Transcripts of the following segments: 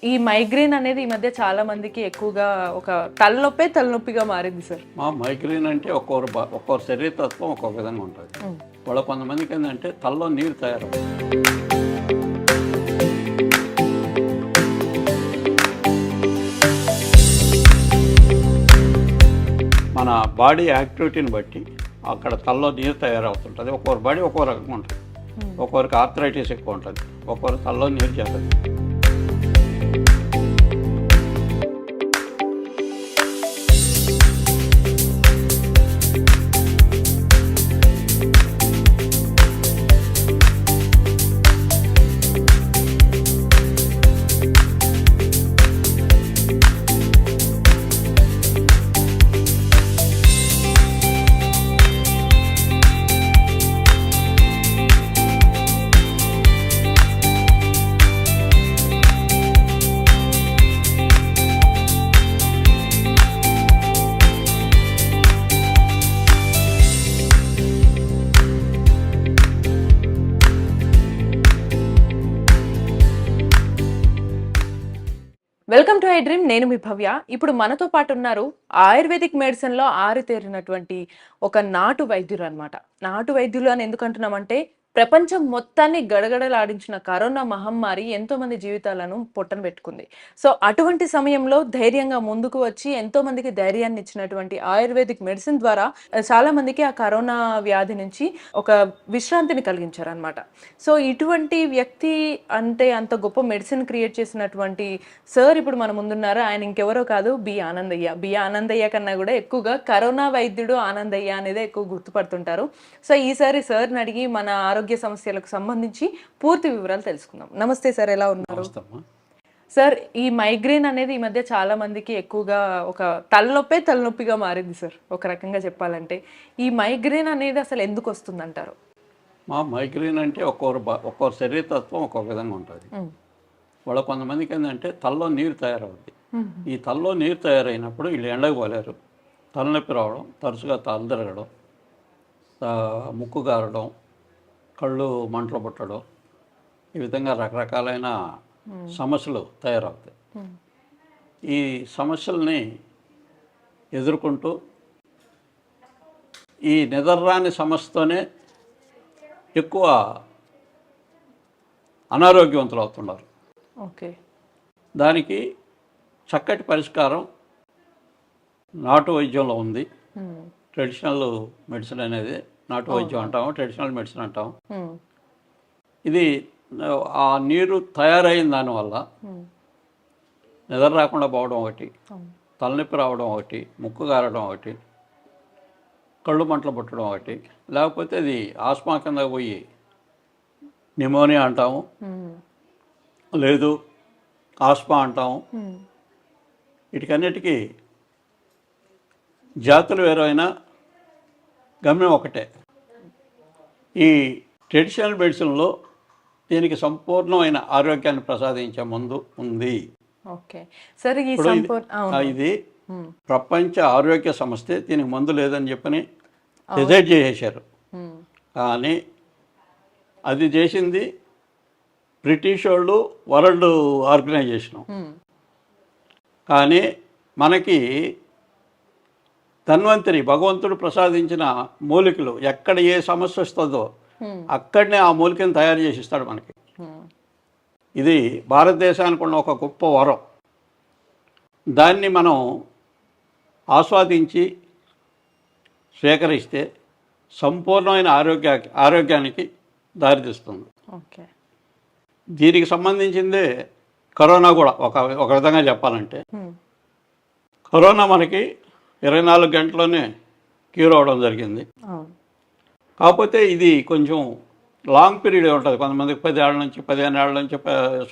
ఈ మైగ్రేన్ అనేది ఈ మధ్య చాలా మందికి ఎక్కువగా ఒక తలనొప్పిగా మారింది సార్. మైగ్రేన్ అంటే ఒక్కొక్కరు శరీరతత్వం ఒక్కొక్క విధంగా ఉంటుంది. వాళ్ళ కొంతమందికి ఏంటంటే తలలో నీరు తయారవుతుంది. మన బాడీ యాక్టివిటీని బట్టి అక్కడ తలలో నీరు తయారవుతుంటుంది. ఒక్కొక్కరి బాడీ ఒక్కో రకంగా ఉంటుంది. ఒక్కొక్కరికి ఆర్థరైటిస్ ఎక్కువ ఉంటుంది, ఒక్కొక్కరు తలలో నీరు చేస్తుంది. Welcome to I dream. నేను మీ భవ్య. ఇప్పుడు మనతో పాటు ఉన్నారు ఆయుర్వేదిక్ మెడిసిన్ లో ఆరితేరినటువంటి ఒక నాటు వైద్యులు అన్నమాట. నాటు వైద్యులు అని ఎందుకు అంటున్నామంటే, ప్రపంచం మొత్తాన్ని గడగడలాడించిన కరోనా మహమ్మారి ఎంతో మంది జీవితాలను పొట్టన పెట్టుకుంది. సో అటువంటి సమయంలో ధైర్యంగా ముందుకు వచ్చి ఎంతో మందికి ధైర్యాన్ని ఇచ్చినటువంటి ఆయుర్వేదిక్ మెడిసిన్ ద్వారా చాలా మందికి ఆ కరోనా వ్యాధి నుంచి ఒక విశ్రాంతిని కలిగించారు అనమాట. సో ఇటువంటి వ్యక్తి అంటే అంత గొప్ప మెడిసిన్ క్రియేట్ చేసినటువంటి సార్ ఇప్పుడు మన ముందున్నారు. ఆయన ఇంకెవరో కాదు, బి ఆనందయ్య కన్నా కూడా ఎక్కువగా కరోనా వైద్యుడు ఆనందయ్య అనేది ఎక్కువ గుర్తుపడుతుంటారు. సో ఈసారి సార్ని అడిగి మన ఆరోగ్య సమస్యలకు సంబంధించి పూర్తి వివరాలు తెలుసుకుందాం. నమస్తే సార్, ఎలా ఉన్నారు? సార్, ఈ మైగ్రేన్ అనేది ఈ మధ్య చాలా మందికి ఎక్కువగా ఒక తలనొప్పిగా మారింది సార్, ఒక రకంగా చెప్పాలంటే. ఈ మైగ్రేన్ అనేది అసలు ఎందుకు వస్తుంది అంటారు? మైగ్రేన్ అంటే ఒక్కొక్కరు శరీరతత్వం ఒక్కొక్క విధంగా ఉంటుంది. వాళ్ళ కొంతమందికి ఏంటంటే తలలో నీరు తయారవుద్ది. ఈ తలలో నీరు తయారైనప్పుడు వీళ్ళు ఎండకు పోలేరు, తలనొప్పి రావడం, తరచుగా తల తిరగడం, ముక్కు గారడం, కళ్ళు మంటలు పుట్టడం, ఈ విధంగా రకరకాలైన సమస్యలు తయారవుతాయి. ఈ సమస్యల్ని ఎదుర్కొంటూ ఈ నిద్రరాని సమస్యతోనే ఎక్కువ అనారోగ్యవంతులు అవుతున్నారు. ఓకే, దానికి చక్కటి పరిష్కారం నాటు వైద్యంలో ఉంది. ట్రెడిషనల్ మెడిసిన్ అనేది నాటు వైద్యం అంటాము, ట్రెడిషనల్ మెడిసిన్ అంటాము. ఇది ఆ నీరు తయారైన దానివల్ల నిద్ర రాకుండా పోవడం ఒకటి, తలనొప్పి రావడం ఒకటి, ముక్కు గారడం ఒకటి, కళ్ళు మంటలు పుట్టడం ఒకటి, లేకపోతే అది ఆస్మా కింద పోయి న్యూమోనియా అంటాము, లేదు ఆస్మా అంటాము. వీటికన్నిటికీ జాతులు వేరైనా గమ్యం ఒకటే. ఈ ట్రెడిషనల్ మెడిసిన్లో దీనికి సంపూర్ణమైన ఆరోగ్యాన్ని ప్రసాదించే మందు ఉంది. ఇది ప్రపంచ ఆరోగ్య సంస్థ దీనికి మందు లేదని చెప్పని డిసైడ్ చేసేశారు. కానీ అది చేసింది బ్రిటిష్ వాళ్ళు, వరల్డ్ ఆర్గనైజేషను. కానీ మనకి ధన్వంతరి భగవంతుడు ప్రసాదించిన మూలికలు ఎక్కడ ఏ సమస్య వస్తుందో అక్కడనే ఆ మూలికను తయారు చేసి ఇస్తాడు మనకి. ఇది భారతదేశానికి ఉన్న ఒక గొప్ప వరం. దాన్ని మనం ఆస్వాదించి స్వీకరిస్తే సంపూర్ణమైన ఆరోగ్యానికి దారితీస్తుంది. దీనికి సంబంధించిందే కరోనా కూడా. ఒక విధంగా చెప్పాలంటే కరోనా మనకి 24 గంటల్లోనే క్యూర్ అవ్వడం జరిగింది. కాకపోతే ఇది కొంచెం లాంగ్ పీరియడ్ ఉంటుంది. కొంతమందికి 10 ఏళ్ళ నుంచి, 15 ఏళ్ళ నుంచి,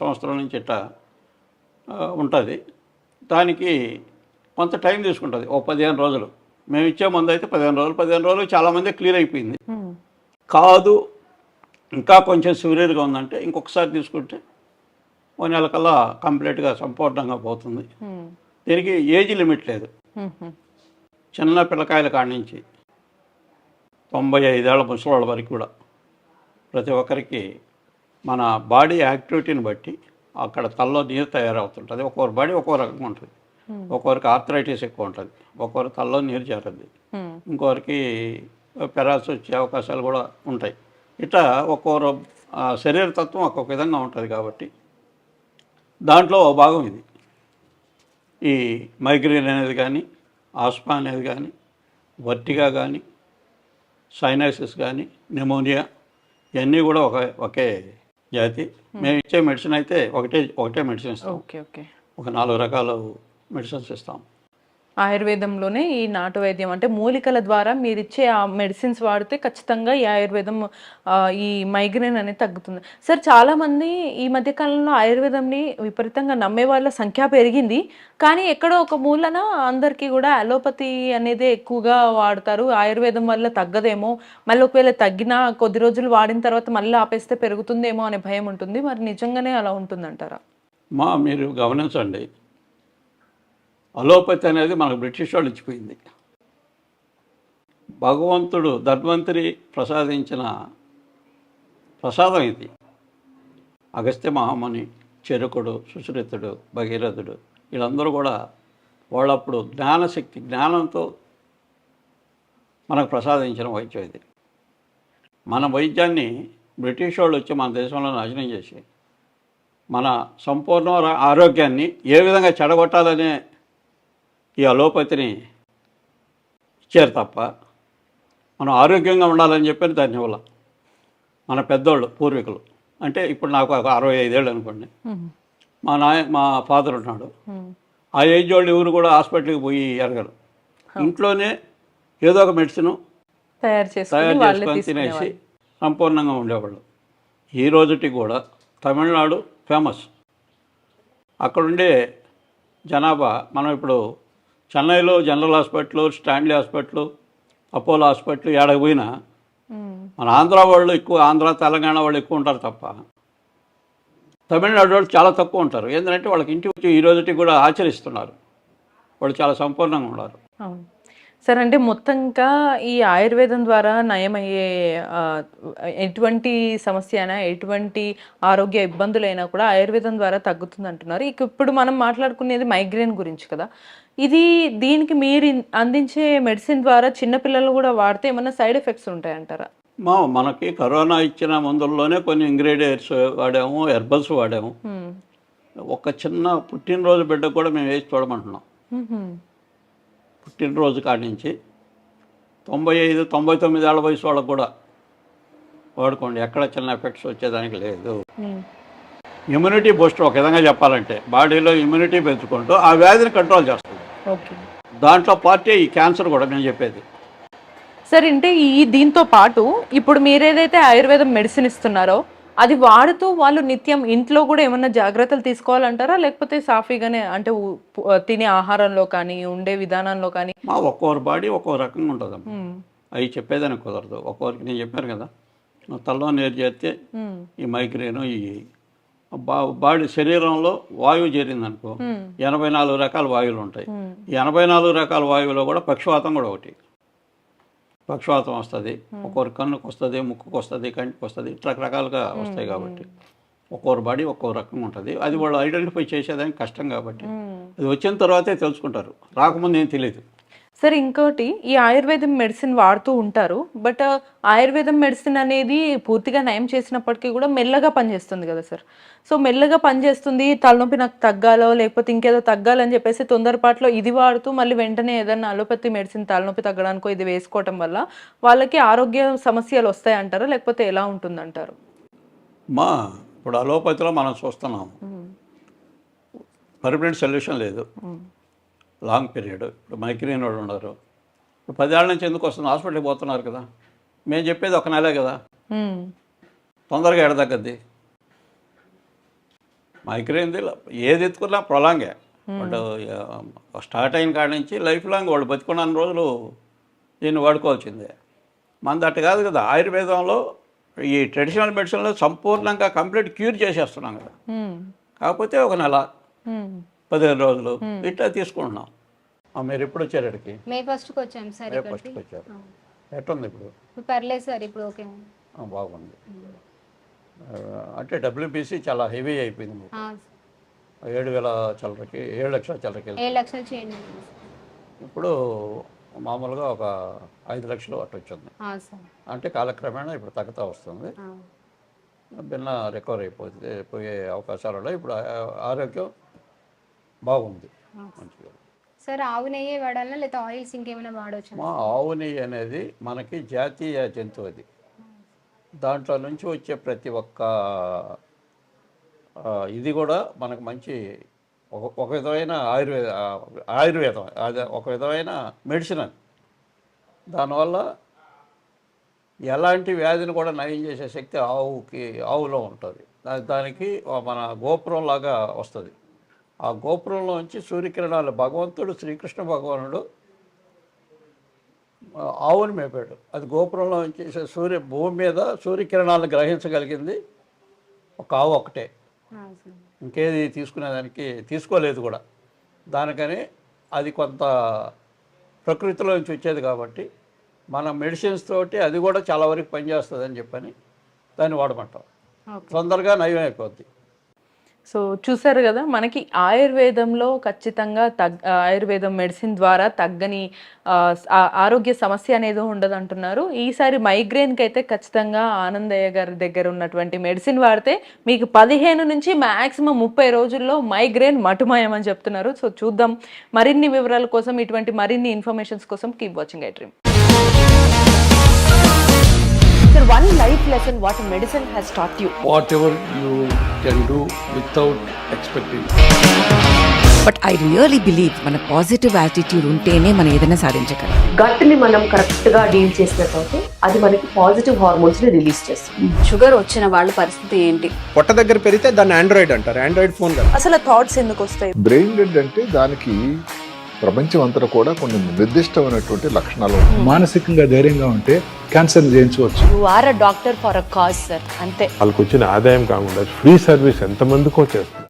సంవత్సరం నుంచి ఇట్లా ఉంటుంది. దానికి కొంత టైం తీసుకుంటుంది, 15 రోజులు. మేము ఇచ్చే మందు అయితే 15 రోజులు చాలామంది క్లియర్ అయిపోయింది. కాదు ఇంకా కొంచెం సివియర్గా ఉందంటే ఇంకొకసారి తీసుకుంటే 1 నెల కల్లా కంప్లీట్గా సంపూర్ణంగా పోతుంది. దీనికి ఏజ్ లిమిట్ లేదు. చిన్న పిల్లకాయల కాడి నుంచి 95 ఏళ్ల ముసలి వరకు కూడా ప్రతి ఒక్కరికి మన బాడీ యాక్టివిటీని బట్టి అక్కడ తలలో నీరు తయారవుతుంటుంది. ఒక్కొక్కరి బాడీ ఒక్కో రకంగా ఉంటుంది. ఒక్కొక్కరికి ఆర్థరైటిస్ ఎక్కువ ఉంటుంది, ఒక్కొక్కరి తలలో నీరు చేరుద్ది, ఇంకొకరికి పెరాల్సి వచ్చే అవకాశాలు కూడా ఉంటాయి. ఇట్లా ఒక్కొక్కరు శరీర తత్వం ఒక్కొక్క విధంగా ఉంటుంది. కాబట్టి దాంట్లో ఓ భాగం ఇది. ఈ మైగ్రేన్ అనేది కానీ, ఆస్మా అనేది కానీ, వర్టిగా కానీ, సైనసిస్ కానీ, న్యూమోనియా, ఇవన్నీ కూడా ఒకే జాతి. మేము ఇచ్చే మెడిసిన్ అయితే ఒకటే మెడిసిన్ ఇస్తాం. Okay okay. ఒక 4 రకాల మెడిసిన్స్ ఇస్తాం. ఆయుర్వేదంలోనే ఈ నాటు వైద్యం అంటే మూలికల ద్వారా మీరు ఇచ్చే ఆ మెడిసిన్స్ వాడితే ఖచ్చితంగా ఈ ఆయుర్వేదం ఈ మైగ్రేన్ అనేది తగ్గుతుంది. సార్ చాలామంది ఈ మధ్య కాలంలో ఆయుర్వేదంని విపరీతంగా నమ్మే వాళ్ళ సంఖ్య పెరిగింది. కానీ ఎక్కడో ఒక మూలన అందరికీ కూడా అలోపతి అనేది ఎక్కువగా వాడతారు. ఆయుర్వేదం వల్ల తగ్గదేమో, మళ్ళీ ఒకవేళ తగ్గినా కొద్ది రోజులు వాడిన తర్వాత మళ్ళీ ఆపేస్తే పెరుగుతుందేమో అనే భయం ఉంటుంది. మరి నిజంగానే అలా ఉంటుందంటారా? మీరు గమనించండి, అలోపతి అనేది మనకు బ్రిటిష్ వాళ్ళు ఇచ్చిపోయింది. భగవంతుడు ధన్వంతరి ప్రసాదించిన ప్రసాదం ఇది. అగస్త్య మహాముని, చరకుడు, సుశ్రుతుడు, భగీరథుడు, వీళ్ళందరూ కూడా వాళ్ళప్పుడు జ్ఞానశక్తి, జ్ఞానంతో మనకు ప్రసాదించిన వైద్యం ఇది. మన వైద్యాన్ని బ్రిటిష్ వాళ్ళు వచ్చి మన దేశంలో నాశనం చేసి మన సంపూర్ణ ఆరోగ్యాన్ని ఏ విధంగా చెడగొట్టాలనే ఈ అలోపతిని ఇచ్చారు తప్ప మనం ఆరోగ్యంగా ఉండాలని చెప్పి దాన్ని ఇవ్వాలి. మన పెద్దోళ్ళు పూర్వీకులు అంటే ఇప్పుడు నాకు ఒక 65 ఏళ్ళు అనుకోండి, మా ఫాదర్ ఉన్నాడు, ఆ ఏజ్ వాళ్ళు ఎవరు కూడా హాస్పిటల్కి పోయి ఎరగరు. ఇంట్లోనే ఏదో ఒక మెడిసిన్ తయారు చేసుకొని తినేసి సంపూర్ణంగా ఉండేవాళ్ళు. ఈ రోజుకి కూడా తమిళనాడు ఫేమస్. అక్కడుండే జనాభా, మనం ఇప్పుడు చెన్నైలో general hospital, Stanley hospital, Apollo hospital ఏడకు పోయినా మన ఆంధ్ర వాళ్ళు ఎక్కువ, ఆంధ్ర తెలంగాణ వాళ్ళు ఎక్కువ ఉంటారు తప్ప తమిళనాడు వాళ్ళు చాలా తక్కువ ఉంటారు. ఏంటంటే వాళ్ళకి ఇంటి వచ్చి ఈ రోజుకి కూడా ఆచరిస్తున్నారు, వాళ్ళు చాలా సంపూర్ణంగా ఉన్నారు. సార్ అంటే మొత్తంగా ఈ ఆయుర్వేదం ద్వారా నయమయ్యే ఎటువంటి సమస్య అయినా, ఎటువంటి ఆరోగ్య ఇబ్బందులైనా కూడా ఆయుర్వేదం ద్వారా తగ్గుతుంది అంటున్నారు. ఇప్పుడు మనం మాట్లాడుకునేది మైగ్రేన్ గురించి కదా. దీనికి మీరు అందించే మెడిసిన్ ద్వారా చిన్నపిల్లలు కూడా వాడితే ఏమన్నా సైడ్ ఎఫెక్ట్స్ ఉంటాయంటారా? మనకి కరోనా ఇచ్చిన మందుల్లోనే కొన్ని ఇంగ్రీడియంట్స్ వాడాము, హెర్బల్స్ వాడాము. ఒక చిన్న పుట్టినరోజు బిడ్డ కూడా మేము వేసి చూడమంటున్నాం. పుట్టినరోజు కాడి నుంచి 95, 99 ఏళ్ళ వయసు వాళ్ళకు కూడా వాడుకోండి, ఎక్కడ చిన్న ఎఫెక్ట్స్ వచ్చేదానికి లేదు. ఇమ్యూనిటీ బూస్టర్ ఒక విధంగా చెప్పాలంటే బాడీలో ఇమ్యూనిటీ పెంచుకుంటూ ఆ వ్యాధిని కంట్రోల్ చేస్తుంది. దాంట్లో పార్టీ ఈ క్యాన్సర్ కూడా నేను చెప్పేది. సరే, అంటే దీంతో పాటు ఇప్పుడు మీరేదైతే ఆయుర్వేదం మెడిసిన్ ఇస్తున్నారో అది వాడుతూ వాళ్ళు నిత్యం ఇంట్లో కూడా ఏమన్నా జాగ్రత్తలు తీసుకోవాలంటారా, లేకపోతే సాఫీగానే అంటే తినే ఆహారంలో కానీ ఉండే విధానంలో కానీ? ఒక్కొక్కరి బాడీ ఒక్కో రకంగా ఉంటుంది. అవి చెప్పేదానికి కుదరదు. ఒక్కొక్కరికి నేను చెప్పాను కదా, తలలో నీరు చేస్తే ఈ మైగ్రేను, ఈ బాడీ శరీరంలో వాయువు చేరిందనుకో 84 రకాల వాయువులు ఉంటాయి. ఈ 84 రకాల వాయువులో కూడా పక్షవాతం కూడా ఒకటి. పక్షవాతం వస్తుంది, ఒక్కొక్కరి కన్నుకు వస్తుంది, ముక్కుకు వస్తుంది, కంటికి వస్తుంది, ఇట్లా రకరకాలుగా వస్తాయి. కాబట్టి ఒక్కొక్కరి బాడీ ఒక్కో రకంగా ఉంటుంది. అది వాళ్ళు ఐడెంటిఫై చేసేదానికి కష్టం. కాబట్టి అది వచ్చిన తర్వాతే తెలుసుకుంటారు, రాకముందు ఏం తెలియదు. సరే, ఇంకోటి, ఈ ఆయుర్వేదం మెడిసిన్ వాడుతూ ఉంటారు, బట్ ఆయుర్వేదం మెడిసిన్ అనేది పూర్తిగా నయం చేసినప్పటికీ కూడా మెల్లగా పనిచేస్తుంది కదా సార్. సో మెల్లగా పనిచేస్తుంది, తలనొప్పి నాకు తగ్గాలో లేకపోతే ఇంకేదో తగ్గాలని చెప్పేసి తొందరపాట్లో ఇది వాడుతూ మళ్ళీ వెంటనే ఏదైనా అలోపతి మెడిసిన్ తలనొప్పి తగ్గడానికో ఇది వేసుకోవటం వల్ల వాళ్ళకి ఆరోగ్య సమస్యలు వస్తాయంటారా, లేకపోతే ఎలా ఉంటుందంటారు? ఇప్పుడు అలోపతిలో మనం చూస్తున్నాం, పర్మనెంట్ సొల్యూషన్ లేదు, లాంగ్ పీరియడ్. ఇప్పుడు మైగ్రేన్ వాళ్ళు ఉన్నారు, ఇప్పుడు 10 ఏళ్ళ నుంచి ఎందుకు వస్తుంది, హాస్పిటల్కి పోతున్నారు కదా. మేము చెప్పేది ఒక నెలే కదా, తొందరగా ఎడదగ్గద్ది. మైగ్రేన్ది ఏది ఎత్తుకున్నా ప్రొలాంగే. వాళ్ళు స్టార్ట్ అయిన కాడి నుంచి లైఫ్ లాంగ్ వాళ్ళు బతుకున్న రోజులు దీన్ని వాడుకోవాల్సిందే. మనది అట్టు కాదు కదా. ఆయుర్వేదంలో ఈ ట్రెడిషనల్ మెడిసిన్లో సంపూర్ణంగా కంప్లీట్ క్యూర్ చేసేస్తున్నాం కదా. కాకపోతే ఒక నెల, 15 రోజులు ఇట్లా తీసుకుంటున్నాం. మీరు ఎప్పుడు వచ్చారు ఇక్కడికి? మే ఫస్ట్కి వచ్చాము సార్. మే ఫస్ట్కి వచ్చారు. ఎట్టుంది ఇప్పుడు? పర్లేదు సార్, ఇప్పుడు ఓకే, బాగుంది. అంటే డబ్ల్యూబీసీ చాలా హెవీ అయిపోయింది. 7,000 చిల్లరకి 7 లక్షల చిల్లరకి 7 లక్షలు చేయండి. ఇప్పుడు మామూలుగా ఒక 5 లక్షలు అటు వచ్చింది. సార్. అంటే కాలక్రమేణా ఇప్పుడు తగ్గుతూ వస్తుంది. భిన్న రికవర్ పోయే అవకాశాలు ఉన్నాయి. ఇప్పుడు ఆరోగ్యం బాగుంది మంచిగా. సార్ ఆవు నెయ్యి వాడాలా లేదా ఆయిల్స్ ఇంకేమైనా వాడవచ్చు? మా ఆవు నెయ్యి అనేది మనకి జాతీయ జంతువు. అది దాంట్లో నుంచి వచ్చే ప్రతి ఒక్క ఇది కూడా మనకు మంచి ఒక విధమైన ఆయుర్వేదం, అది ఒక విధమైన మెడిసిన్. అది దానివల్ల ఎలాంటి వ్యాధిని కూడా నయం చేసే శక్తి ఆవులో ఉంటుంది. దానికి మన గోపురం లాగా వస్తుంది. ఆ గోపురంలోంచి సూర్యకిరణాలు భగవంతుడు శ్రీకృష్ణ భగవానుడు ఆవుని మేపాడు. అది గోపురంలో నుంచి భూమి మీద సూర్యకిరణాలను గ్రహించగలిగింది ఒక ఆవు ఒకటే. ఇంకేది తీసుకునేదానికి తీసుకోలేదు కూడా. దానికని అది కొంత ప్రకృతిలో నుంచి వచ్చేది కాబట్టి మన మెడిసిన్స్ తోటి అది కూడా చాలా వరకు పనిచేస్తుంది అని చెప్పని దాన్ని వాడమంటాం. తొందరగా నయం అయిపోద్ది. సో చూసారు కదా, మనకి ఆయుర్వేదంలో ఖచ్చితంగా ఆయుర్వేదం మెడిసిన్ ద్వారా తగ్గని ఆరోగ్య సమస్య అనేది ఉండదు అంటున్నారు. ఈసారి మైగ్రేన్కి అయితే ఖచ్చితంగా ఆనందయ్య గారి దగ్గర ఉన్నటువంటి మెడిసిన్ వాడితే మీకు 15 నుంచి మ్యాక్సిమం 30 రోజుల్లో మైగ్రేన్ మటుమాయం అని చెప్తున్నారు. సో చూద్దాం. మరిన్ని వివరాల కోసం, ఇటువంటి మరిన్ని ఇన్ఫర్మేషన్స్ కోసం keep watching iDream. Sir, one life lesson what medicine has taught you. Whatever you can do without expecting. But I really believe మన పాజిటివ్ యాటిట్యూడ్ ఉంటేనే మనం ఏదైనా సాధించగలం. గట్ని మనం కరెక్ట్గా డీల్ చేసినట్లయితే అది మనకి పాజిటివ్ హార్మోన్స్ని రిలీజ్ చేస్తుంది. షుగర్ వచ్చిన వాళ్ళ పరిస్థితి ఏంటి? పొట్ట దగ్గర పెరిగితే దాన్ని ఆండ్రాయిడ్ అంటారు. ఆండ్రాయిడ్ ఫోన్ కదా. అసలు థాట్స్ ఎందుకు వస్తాయి? బ్రెయిన్ డెడ్ అంటే దానికి ప్రపంచం అంతా కూడా కొన్ని నిర్దిష్టమైనటువంటి లక్షణాలు ఉన్నాయి. మానసికంగా ధైర్యంగా ఉంటే క్యాన్సర్ జయించవచ్చు. You are a doctor for a cause sir, అంతే. వాళ్ళకి వచ్చిన ఆదాయం కాకుండా ఫ్రీ సర్వీస్ ఎంతమందికో చేస్తుంది.